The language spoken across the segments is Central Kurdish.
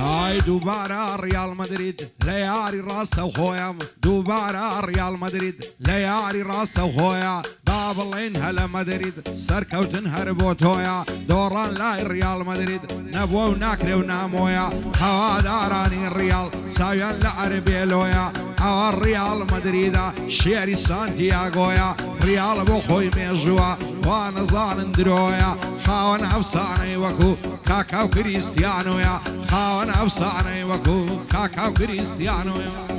هاي دوباره ريال مدريد لياري راسته وخويا دوباره ريال مدريد لياري راسته وخويا بابلين هلا مدريد سركة وتنهر بوتويا دوران لاي ريال مدريد نبوه وناكري ونامويا هوا داراني الريال سايان لعربي لويا هوا الريال مدريدا شيري سانتياغويا ريال بوخوي ميجوا وانا ظان درويا خاون افساني وكو كاكاو كريستيانويا خاون افساني وكو كاكاو كريستيانويا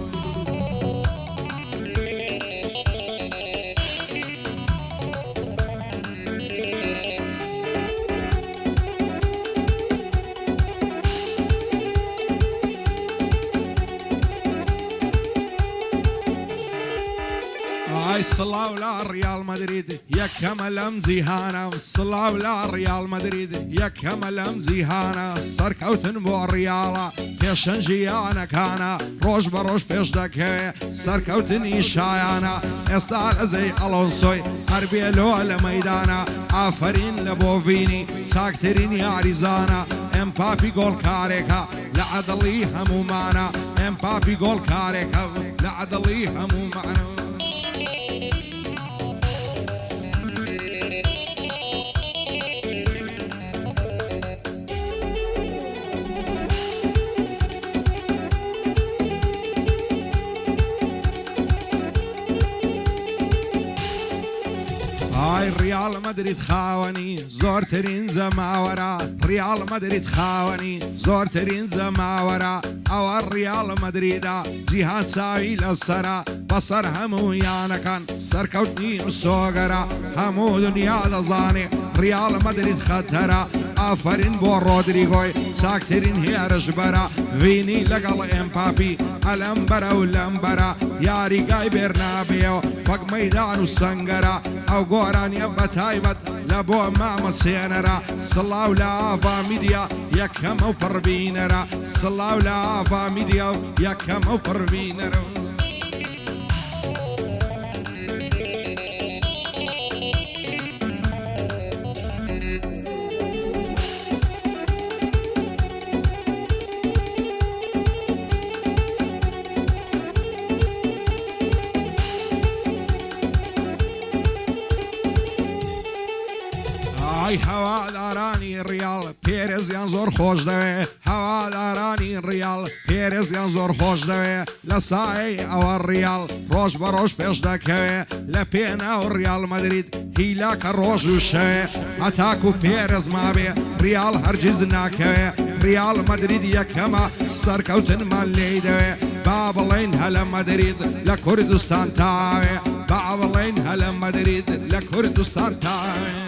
صلاة ولا ريال مدريد يا كمل امزيهانا صلاة ولا ريال مدريد يا كمل امزيهانا سركة وتنبو ريالا كيشن جيانا كانا روش بروش بيش دكي سركة وتنيشايانا استال زي الونسوي حربي لو الميدانا آفرين لبوفيني ساكترين يا ريزانا امبابي جول كاريكا لعدلي همو معنا امبابي جول كاريكا لعدلي همو معنا هاي ريال مدريد خاوني زور ترين زماورا ريال مدريد خاوني زور ترين زماورا او الريال مدريدا جهاد ساوي للسرا بصر همو يانا كان سركوتني مسوغرا همو دنيا دزاني ريال مدريد خطرا آفرين بو رودريغوي ساكترين هي رجبرا فيني لقل امبابي الامبرا والامبرا ياري قاي برنابيو فق ميدان وسنقرا او قوران يبا تايبت لابو ماما سينرا صلاو لا فاميديا يكهم او فربينرا صلاو لا فاميديا يكهم او فربينرا هاي هوا داراني الريال بيريز ينظر خوش دوي هوا داراني الريال بيريز ينظر خوش دوي لساي او الريال روش بروش بيش دكوي لبينا والريال مدريد هيلاك الروش وشوي اتاكو بيريز ما بي ريال هرجز ناكوي ريال مدريد يكما سركوتن مالي دوي بابلين هلا مدريد لكردستان تاوي بابلين هلا مدريد لكردستان تاوي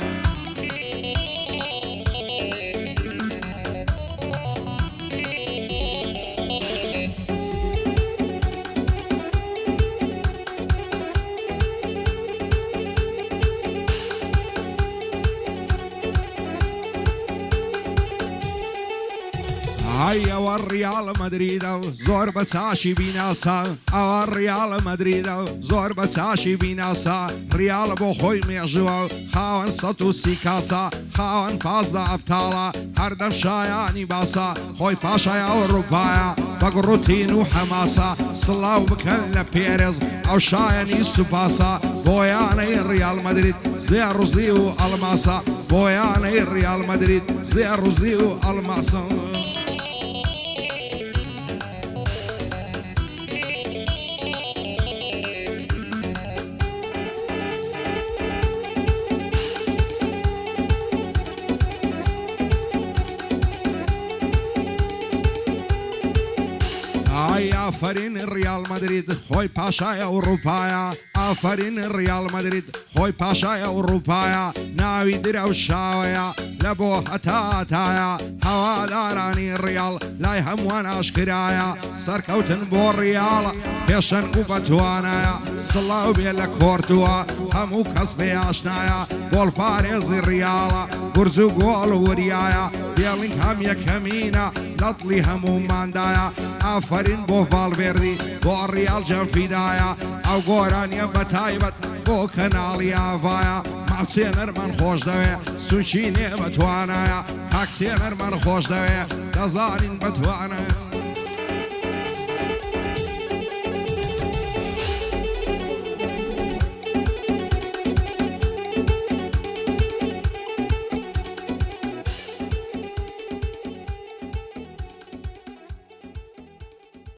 هاي او الريال مدريد زور بساشي بيناسا او الريال مدريد زور بساشي بيناسا ريال بو خوي ميجوا خاون سطو سيكاسا خاون فازدا ابطالا هردم شاياني باسا خوي باشا يا اوروبايا بقروتين وحماسا صلاو بكل بيريز او شاياني سباسا بوياني الريال مدريد زي روزيو الماسا بوياني الريال مدريد زي روزيو الماسا آفرين الريال مدريد خوي باشا يا أوروبايا آفرين الريال مدريد خوي باشا يا أوروبايا ناوي درو الشاوية لبو هتاتايا هوا داراني الريال لا يهم وانا اشكرايا سركوتن بو الريال بيشن وبتوانايا صلاو بيلا كورتوا همو كسبي اشنايا بول فارز الريال برزو قول وريايا بيلين هم يكمينا لطلي همو ماندايا آفرين بو فالفيردي بو الريال جنفيدايا او قوران يبا تايبت بو كنال يافايا ناوچێنەرمان خۆش دەوێ سوچی نێ بەتوانایە خاکچێنەرمان خۆش دەوێ دەزانین بەتوانە